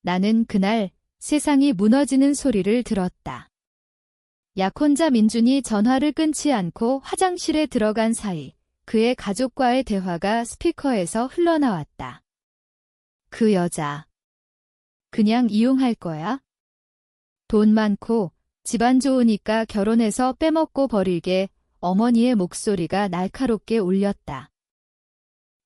나는 그날 세상이 무너지는 소리를 들었다. 약혼자 민준이 전화를 끊지 않고 화장실에 들어간 사이 그의 가족과의 대화가 스피커에서 흘러나왔다. 그 여자. 그냥 이용할 거야? 돈 많고 집안 좋으니까 결혼해서 빼먹고 버리게. 어머니의 목소리가 날카롭게 울렸다.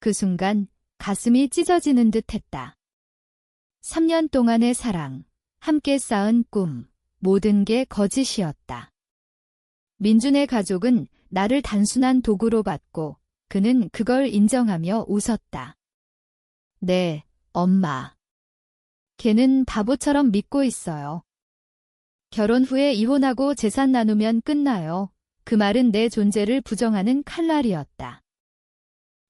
그 순간 가슴이 찢어지는 듯 했다. 3년 동안의 사랑, 함께 쌓은 꿈, 모든 게 거짓이었다. 민준의 가족은 나를 단순한 도구로 봤고 그는 그걸 인정하며 웃었다. 네, 엄마. 걔는 바보처럼 믿고 있어요. 결혼 후에 이혼하고 재산 나누면 끝나요. 그 말은 내 존재를 부정하는 칼날이었다.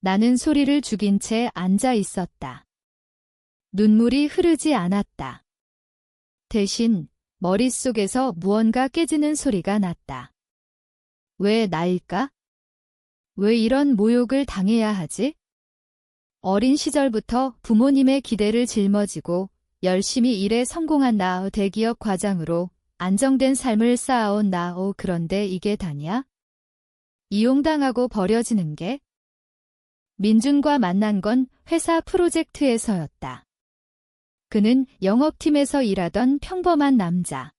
나는 소리를 죽인 채 앉아 있었다. 눈물이 흐르지 않았다. 대신 머릿속에서 무언가 깨지는 소리가 났다. 왜 나일까? 왜 이런 모욕을 당해야 하지? 어린 시절부터 부모님의 기대를 짊어지고 열심히 일해 성공한 나, 대기업 과장으로 안정된 삶을 쌓아온 나, 그런데 이게 다냐? 이용당하고 버려지는 게? 민준과 만난 건 회사 프로젝트에서였다. 그는 영업팀에서 일하던 평범한 남자.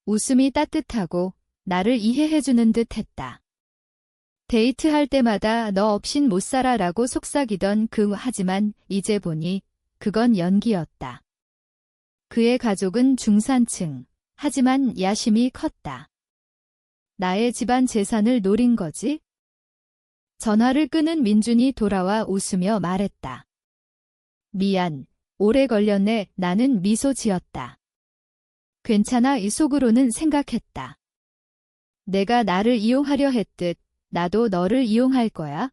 웃음이 따뜻하고 나를 이해해주는 듯 했다. 데이트할 때마다 너 없인 못 살아라고 속삭이던 하지만 이제 보니 그건 연기였다. 그의 가족은 중산층. 하지만 야심이 컸다. 나의 집안 재산을 노린 거지? 전화를 끄는 민준이 돌아와 웃으며 말했다. 미안, 오래 걸렸네. 나는 미소 지었다. 괜찮아. 이 속으로는 생각했다. 내가 나를 이용하려 했듯 나도 너를 이용할 거야.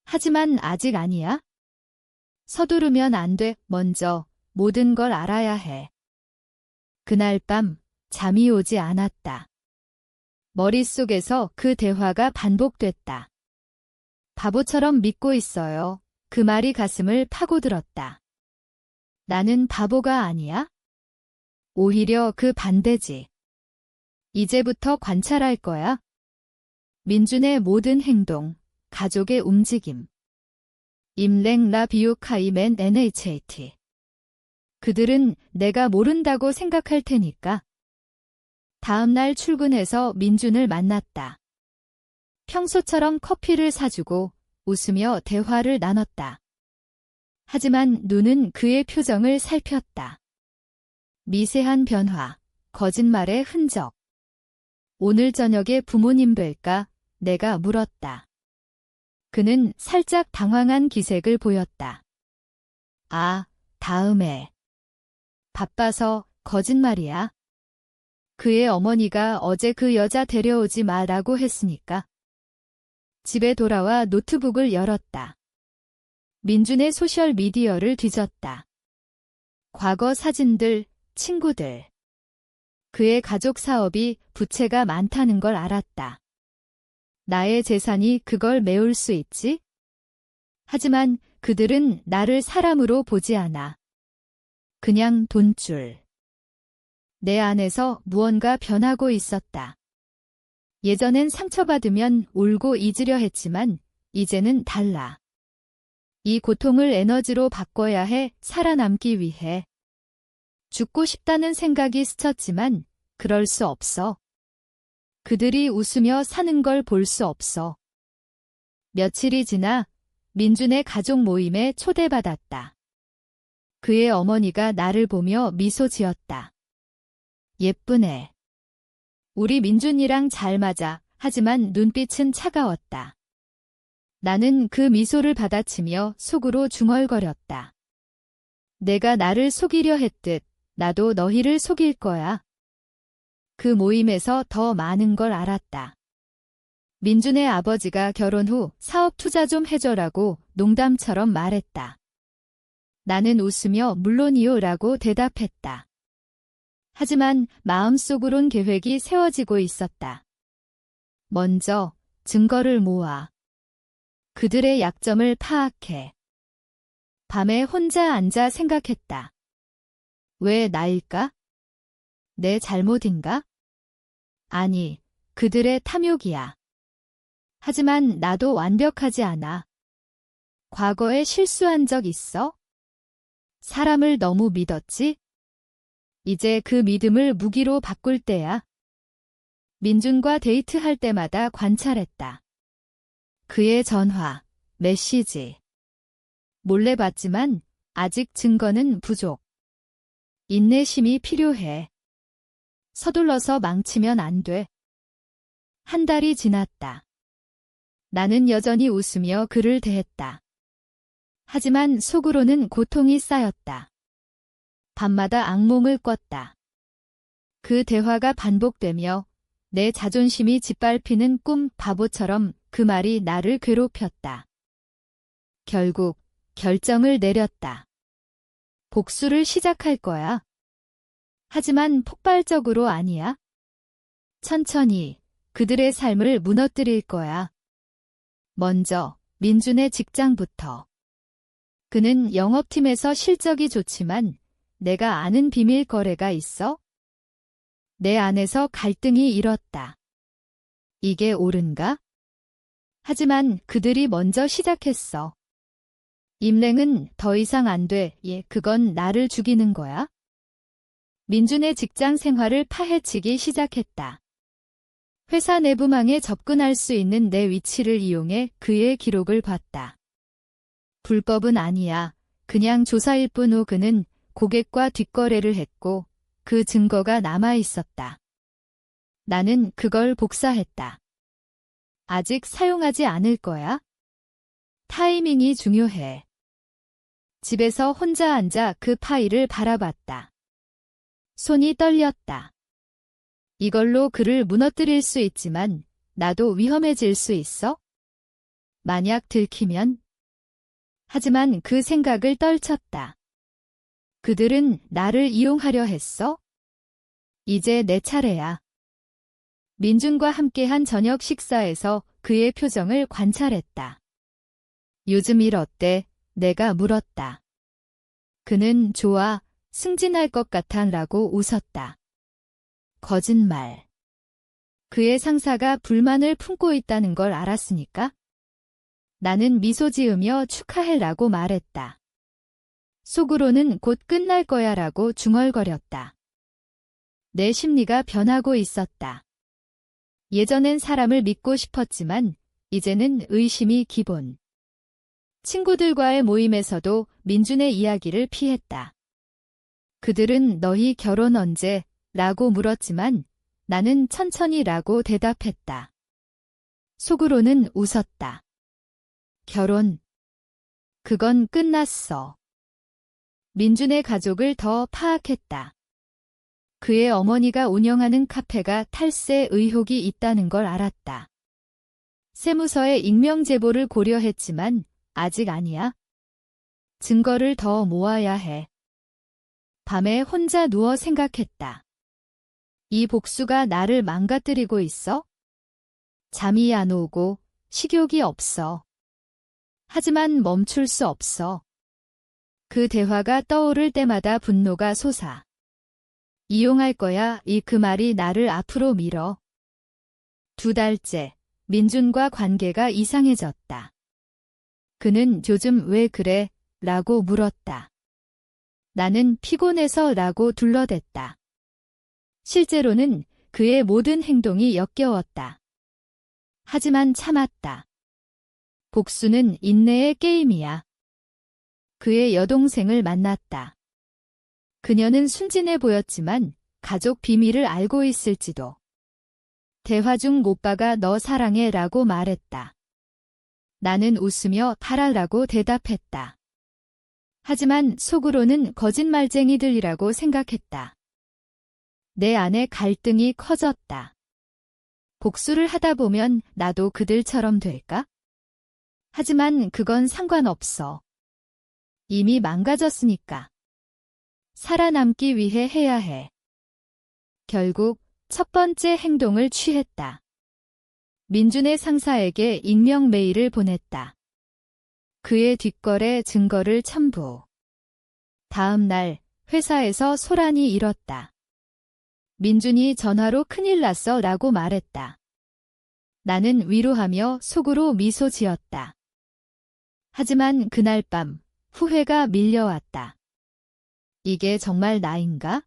하지만 아직 아니야. 서두르면 안 돼. 먼저 모든 걸 알아야 해. 그날 밤 잠이 오지 않았다. 머릿속에서 그 대화가 반복됐다. 바보처럼 믿고 있어요. 그 말이 가슴을 파고들었다. 나는 바보가 아니야? 오히려 그 반대지. 이제부터 관찰할 거야. 민준의 모든 행동, 가족의 움직임. 임랭 라비우카이맨 NHAT. 그들은 내가 모른다고 생각할 테니까. 다음 날 출근해서 민준을 만났다. 평소처럼 커피를 사주고 웃으며 대화를 나눴다. 하지만 눈은 그의 표정을 살폈다. 미세한 변화, 거짓말의 흔적. 오늘 저녁에 부모님 뵐까? 내가 물었다. 그는 살짝 당황한 기색을 보였다. 아, 다음에. 바빠서. 거짓말이야. 그의 어머니가 어제 그 여자 데려오지 마라고 했으니까. 집에 돌아와 노트북을 열었다. 민준의 소셜미디어를 뒤졌다. 과거 사진들, 친구들. 그의 가족 사업이 부채가 많다는 걸 알았다. 나의 재산이 그걸 메울 수 있지? 하지만 그들은 나를 사람으로 보지 않아. 그냥 돈줄. 내 안에서 무언가 변하고 있었다. 예전엔 상처받으면 울고 잊으려 했지만 이제는 달라. 이 고통을 에너지로 바꿔야 해. 살아남기 위해. 죽고 싶다는 생각이 스쳤지만 그럴 수 없어. 그들이 웃으며 사는 걸 볼 수 없어. 며칠이 지나 민준의 가족 모임에 초대받았다. 그의 어머니가 나를 보며 미소 지었다. 예쁘네. 우리 민준이랑 잘 맞아. 하지만 눈빛은 차가웠다. 나는 그 미소를 받아치며 속으로 중얼거렸다. 내가 나를 속이려 했듯 나도 너희를 속일 거야. 그 모임에서 더 많은 걸 알았다. 민준의 아버지가 결혼 후 사업 투자 좀 해줘라고 농담처럼 말했다. 나는 웃으며 물론이요라고 대답했다. 하지만 마음속으론 계획이 세워지고 있었다. 먼저 증거를 모아. 그들의 약점을 파악해. 밤에 혼자 앉아 생각했다. 왜 나일까? 내 잘못인가? 아니, 그들의 탐욕이야. 하지만 나도 완벽하지 않아. 과거에 실수한 적 있어? 사람을 너무 믿었지? 이제 그 믿음을 무기로 바꿀 때야. 민준과 데이트할 때마다 관찰했다. 그의 전화, 메시지. 몰래 봤지만 아직 증거는 부족. 인내심이 필요해. 서둘러서 망치면 안 돼. 한 달이 지났다. 나는 여전히 웃으며 그를 대했다. 하지만 속으로는 고통이 쌓였다. 밤마다 악몽을 꿨다. 그 대화가 반복되며 내 자존심이 짓밟히는 꿈 바보처럼 그 말이 나를 괴롭혔다. 결국 결정을 내렸다. 복수를 시작할 거야. 하지만 폭발적으로 아니야. 천천히 그들의 삶을 무너뜨릴 거야. 먼저 민준의 직장부터. 그는 영업팀에서 실적이 좋지만 내가 아는 비밀 거래가 있어? 내 안에서 갈등이 일었다. 이게 옳은가? 하지만 그들이 먼저 시작했어. 임랭은 더 이상 안 돼. 그건 나를 죽이는 거야. 민준의 직장 생활을 파헤치기 시작했다. 회사 내부망에 접근할 수 있는 내 위치를 이용해 그의 기록을 봤다. 불법은 아니야. 그냥 조사일 뿐. 후 그는 고객과 뒷거래를 했고 그 증거가 남아 있었다. 나는 그걸 복사했다. 아직 사용하지 않을 거야? 타이밍이 중요해. 집에서 혼자 앉아 그 파일을 바라봤다. 손이 떨렸다. 이걸로 그를 무너뜨릴 수 있지만 나도 위험해질 수 있어? 만약 들키면? 하지만 그 생각을 떨쳤다. 그들은 나를 이용하려 했어? 이제 내 차례야. 민준과 함께한 저녁 식사에서 그의 표정을 관찰했다. 요즘 일 어때? 내가 물었다. 그는 좋아, 승진할 것 같아 라고 웃었다. 거짓말. 그의 상사가 불만을 품고 있다는 걸 알았으니까? 나는 미소 지으며 축하해 라고 말했다. 속으로는 곧 끝날 거야 라고 중얼거렸다. 내 심리가 변하고 있었다. 예전엔 사람을 믿고 싶었지만 이제는 의심이 기본. 친구들과의 모임에서도 민준의 이야기를 피했다. 그들은 너희 결혼 언제? 라고 물었지만 나는 천천히 라고 대답했다. 속으로는 웃었다. 결혼. 그건 끝났어. 민준의 가족을 더 파악했다. 그의 어머니가 운영하는 카페가 탈세 의혹이 있다는 걸 알았다. 세무서에 익명 제보를 고려했지만 아직 아니야. 증거를 더 모아야 해. 밤에 혼자 누워 생각했다. 이 복수가 나를 망가뜨리고 있어? 잠이 안 오고 식욕이 없어. 하지만 멈출 수 없어. 그 대화가 떠오를 때마다 분노가 솟아. 이용할 거야. 그 말이 나를 앞으로 밀어. 2달째 민준과 관계가 이상해졌다. 그는 요즘 왜 그래? 라고 물었다. 나는 피곤해서 라고 둘러댔다. 실제로는 그의 모든 행동이 역겨웠다. 하지만 참았다. 복수는 인내의 게임이야. 그의 여동생을 만났다. 그녀는 순진해 보였지만 가족 비밀을 알고 있을지도. 대화 중 오빠가 너 사랑해 라고 말했다. 나는 웃으며 달아라고 대답했다. 하지만 속으로는 거짓말쟁이들이라고 생각했다. 내 안에 갈등이 커졌다. 복수를 하다 보면 나도 그들처럼 될까? 하지만 그건 상관없어. 이미 망가졌으니까. 살아남기 위해 해야 해. 결국 첫 번째 행동을 취했다. 민준의 상사에게 익명 메일을 보냈다. 그의 뒷거래 증거를 첨부. 다음 날 회사에서 소란이 일었다. 민준이 전화로 큰일 났어 라고 말했다. 나는 위로하며 속으로 미소 지었다. 하지만 그날 밤 후회가 밀려왔다. 이게 정말 나인가?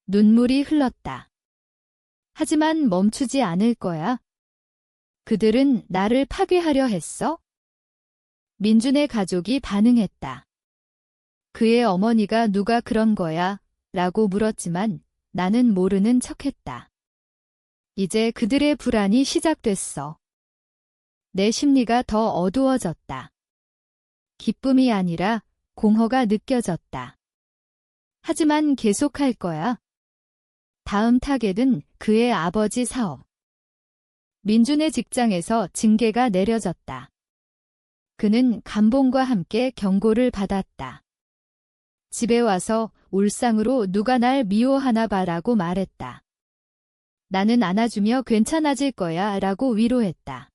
눈물이 흘렀다. 하지만 멈추지 않을 거야. 그들은 나를 파괴하려 했어? 민준의 가족이 반응했다. 그의 어머니가 누가 그런 거야? 라고 물었지만 나는 모르는 척했다. 이제 그들의 불안이 시작됐어. 내 심리가 더 어두워졌다. 기쁨이 아니라 공허가 느껴졌다. 하지만 계속할 거야. 다음 타겟은 그의 아버지 사업. 민준의 직장에서 징계가 내려졌다. 그는 감봉과 함께 경고를 받았다. 집에 와서 울상으로 누가 날 미워하나 봐라고 말했다. 나는 안아주며 괜찮아질 거야 라고 위로했다.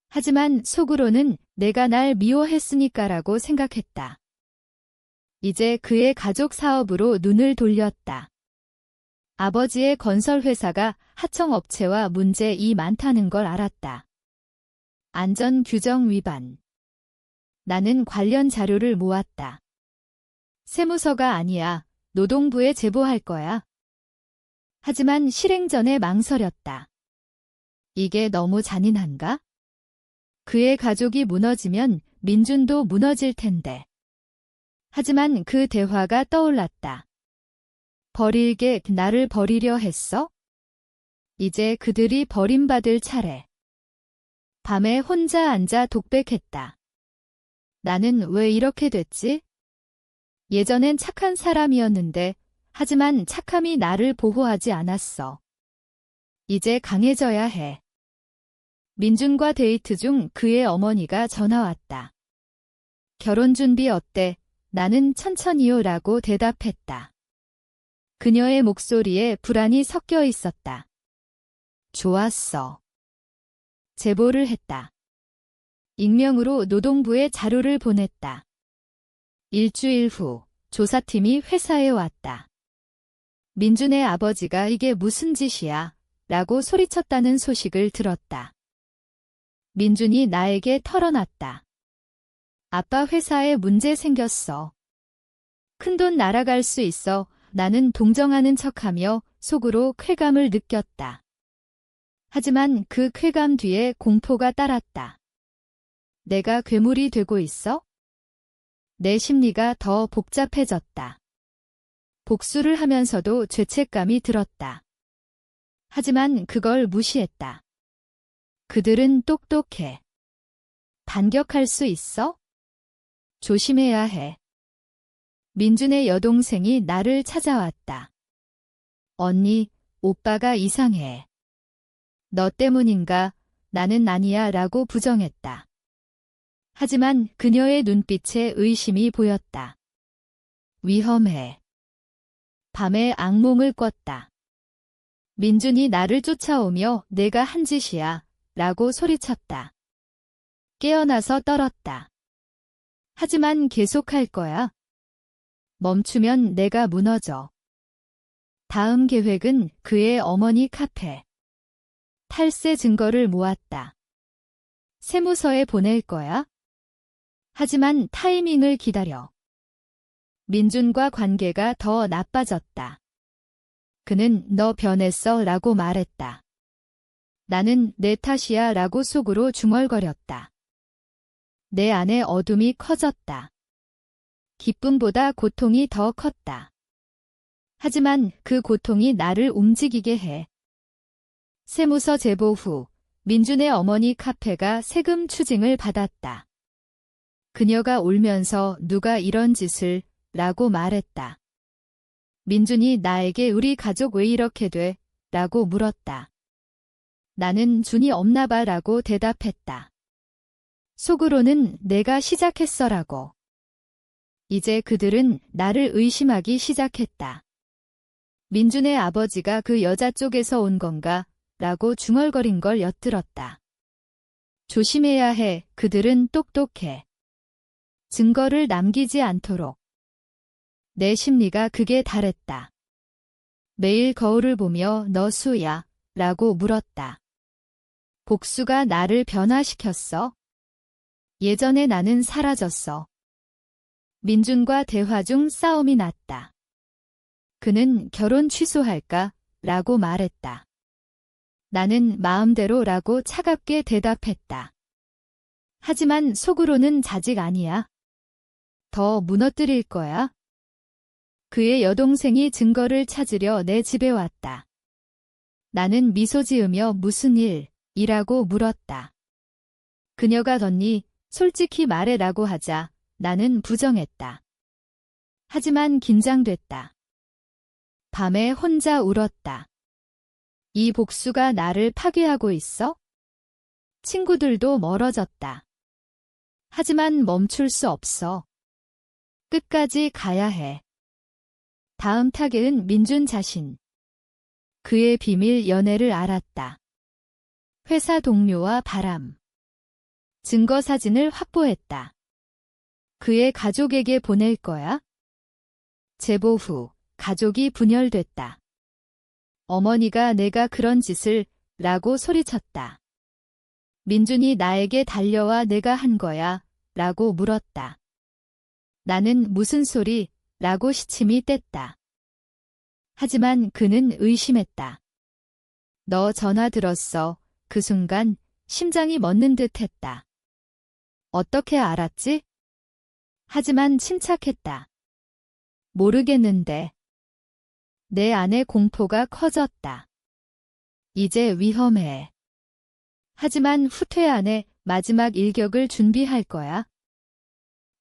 하지만 속으로는 내가 날 미워했으니까라고 생각했다. 이제 그의 가족 사업으로 눈을 돌렸다. 아버지의 건설회사가 하청업체와 문제이 많다는 걸 알았다. 안전규정 위반. 나는 관련 자료를 모았다. 세무서가 아니야. 노동부에 제보할 거야. 하지만 실행 전에 망설였다. 이게 너무 잔인한가? 그의 가족이 무너지면 민준도 무너질 텐데. 하지만 그 대화가 떠올랐다. 버릴게 나를 버리려 했어? 이제 그들이 버림받을 차례. 밤에 혼자 앉아 독백했다. 나는 왜 이렇게 됐지? 예전엔 착한 사람이었는데, 하지만 착함이 나를 보호하지 않았어. 이제 강해져야 해. 민준과 데이트 중 그의 어머니가 전화 왔다. 결혼 준비 어때? 나는 천천히요 라고 대답했다. 그녀의 목소리에 불안이 섞여 있었다. 좋았어. 제보를 했다. 익명으로 노동부에 자료를 보냈다. 일주일 후 조사팀이 회사에 왔다. 민준의 아버지가 이게 무슨 짓이야? 라고 소리쳤다는 소식을 들었다. 민준이 나에게 털어놨다. 아빠 회사에 문제 생겼어. 큰돈 날아갈 수 있어. 나는 동정하는 척하며 속으로 쾌감을 느꼈다. 하지만 그 쾌감 뒤에 공포가 따랐다. 내가 괴물이 되고 있어? 내 심리가 더 복잡해졌다. 복수를 하면서도 죄책감이 들었다. 하지만 그걸 무시했다. 그들은 똑똑해. 반격할 수 있어? 조심해야 해. 민준의 여동생이 나를 찾아왔다. 언니, 오빠가 이상해. 너 때문인가? 나는 아니야 라고 부정했다. 하지만 그녀의 눈빛에 의심이 보였다. 위험해. 밤에 악몽을 꿨다. 민준이 나를 쫓아오며 내가 한 짓이야 라고 소리쳤다. 깨어나서 떨었다. 하지만 계속할 거야. 멈추면 내가 무너져. 다음 계획은 그의 어머니 카페. 탈세 증거를 모았다. 세무서에 보낼 거야. 하지만 타이밍을 기다려. 민준과 관계가 더 나빠졌다. 그는 너 변했어 라고 말했다. 나는 내 탓이야 라고 속으로 중얼거렸다. 내 안에 어둠이 커졌다. 기쁨보다 고통이 더 컸다. 하지만 그 고통이 나를 움직이게 해. 세무서 제보 후 민준의 어머니 카페가 세금 추징을 받았다. 그녀가 울면서 누가 이런 짓을 라고 말했다. 민준이 나에게 우리 가족 왜 이렇게 돼? 라고 물었다. 나는 준이 없나 봐 라고 대답했다. 속으로는 내가 시작했어라고. 이제 그들은 나를 의심하기 시작했다. 민준의 아버지가 그 여자 쪽에서 온 건가? 라고 중얼거린 걸 엿들었다. 조심해야 해. 그들은 똑똑해. 증거를 남기지 않도록. 내 심리가 극에 달했다. 매일 거울을 보며 너 수야? 라고 물었다. 복수가 나를 변화시켰어. 예전에 나는 사라졌어. 민준과 대화 중 싸움이 났다. 그는 결혼 취소할까? 라고 말했다. 나는 마음대로 라고 차갑게 대답했다. 하지만 속으로는 자직 아니야. 더 무너뜨릴 거야. 그의 여동생이 증거를 찾으려 내 집에 왔다. 나는 미소 지으며 무슨 일이라고 물었다. 그녀가 덧니 솔직히 말해라고 하자 나는 부정했다. 하지만 긴장됐다. 밤에 혼자 울었다. 이 복수가 나를 파괴하고 있어? 친구들도 멀어졌다. 하지만 멈출 수 없어. 끝까지 가야 해. 다음 타겟은 민준 자신. 그의 비밀 연애를 알았다. 회사 동료와 바람. 증거 사진을 확보했다. 그의 가족에게 보낼 거야? 제보 후 가족이 분열됐다. 어머니가 내가 그런 짓을 라고 소리쳤다. 민준이 나에게 달려와 내가 한 거야 라고 물었다. 나는 무슨 소리 라고 시침이 뗐다. 하지만 그는 의심했다. 너 전화 들었어. 그 순간 심장이 멎는 듯 했다. 어떻게 알았지? 하지만 침착했다. 모르겠는데. 내 안에 공포가 커졌다. 이제 위험해. 하지만 후퇴 안에 마지막 일격을 준비할 거야.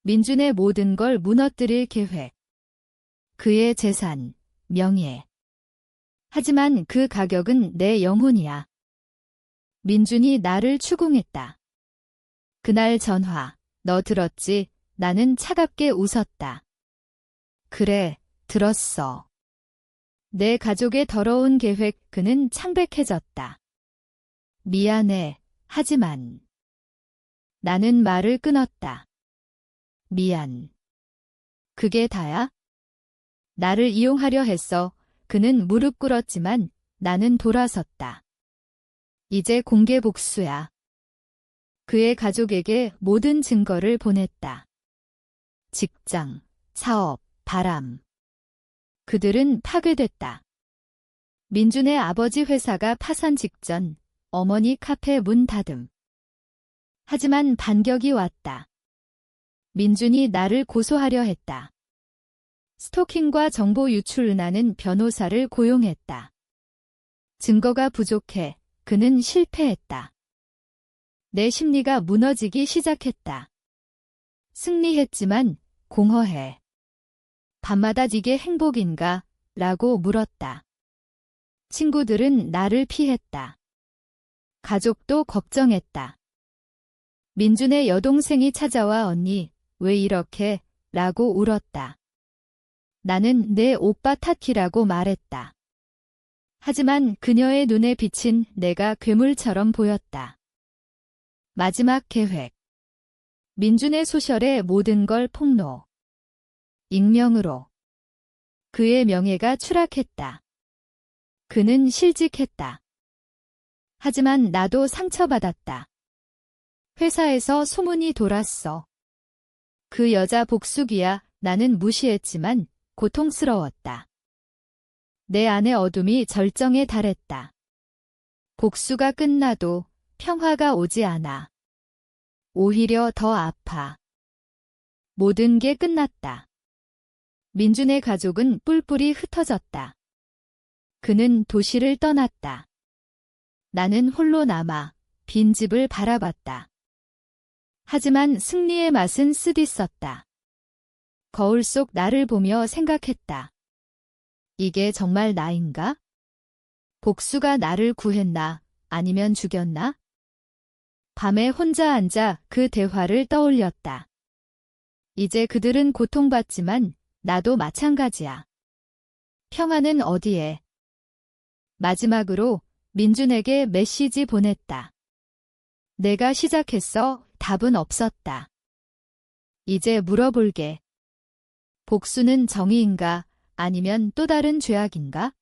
민준의 모든 걸 무너뜨릴 계획. 그의 재산, 명예. 하지만 그 가격은 내 영혼이야. 민준이 나를 추궁했다. 그날 전화, 너 들었지? 나는 차갑게 웃었다. 그래, 들었어. 내 가족의 더러운 계획, 그는 창백해졌다. 미안해, 하지만. 나는 말을 끊었다. 미안. 그게 다야? 나를 이용하려 했어. 그는 무릎 꿇었지만 나는 돌아섰다. 이제 공개 복수야. 그의 가족에게 모든 증거를 보냈다. 직장, 사업, 바람. 그들은 파괴됐다. 민준의 아버지 회사가 파산 직전, 어머니 카페 문 닫음. 하지만 반격이 왔다. 민준이 나를 고소하려 했다. 스토킹과 정보 유출 은하는 변호사를 고용했다. 증거가 부족해. 그는 실패했다. 내 심리가 무너지기 시작했다. 승리했지만 공허해. 밤마다 이게 행복인가? 라고 물었다. 친구들은 나를 피했다. 가족도 걱정했다. 민준의 여동생이 찾아와 언니, 왜 이렇게? 라고 울었다. 나는 내 오빠 탓이라고 말했다. 하지만 그녀의 눈에 비친 내가 괴물처럼 보였다. 마지막 계획. 민준의 소셜에 모든 걸 폭로. 익명으로. 그의 명예가 추락했다. 그는 실직했다. 하지만 나도 상처받았다. 회사에서 소문이 돌았어. 그 여자 복수기야. 나는 무시했지만 고통스러웠다. 내 안의 어둠이 절정에 달했다. 복수가 끝나도 평화가 오지 않아. 오히려 더 아파. 모든 게 끝났다. 민준의 가족은 뿔뿔이 흩어졌다. 그는 도시를 떠났다. 나는 홀로 남아 빈집을 바라봤다. 하지만 승리의 맛은 쓰디썼다. 거울 속 나를 보며 생각했다. 이게 정말 나인가? 복수가 나를 구했나? 아니면 죽였나? 밤에 혼자 앉아 그 대화를 떠올렸다. 이제 그들은 고통받지만 나도 마찬가지야. 평화는 어디에? 마지막으로 민준에게 메시지 보냈다. 내가 시작했어. 답은 없었다. 이제 물어볼게. 복수는 정의인가 아니면 또 다른 죄악인가?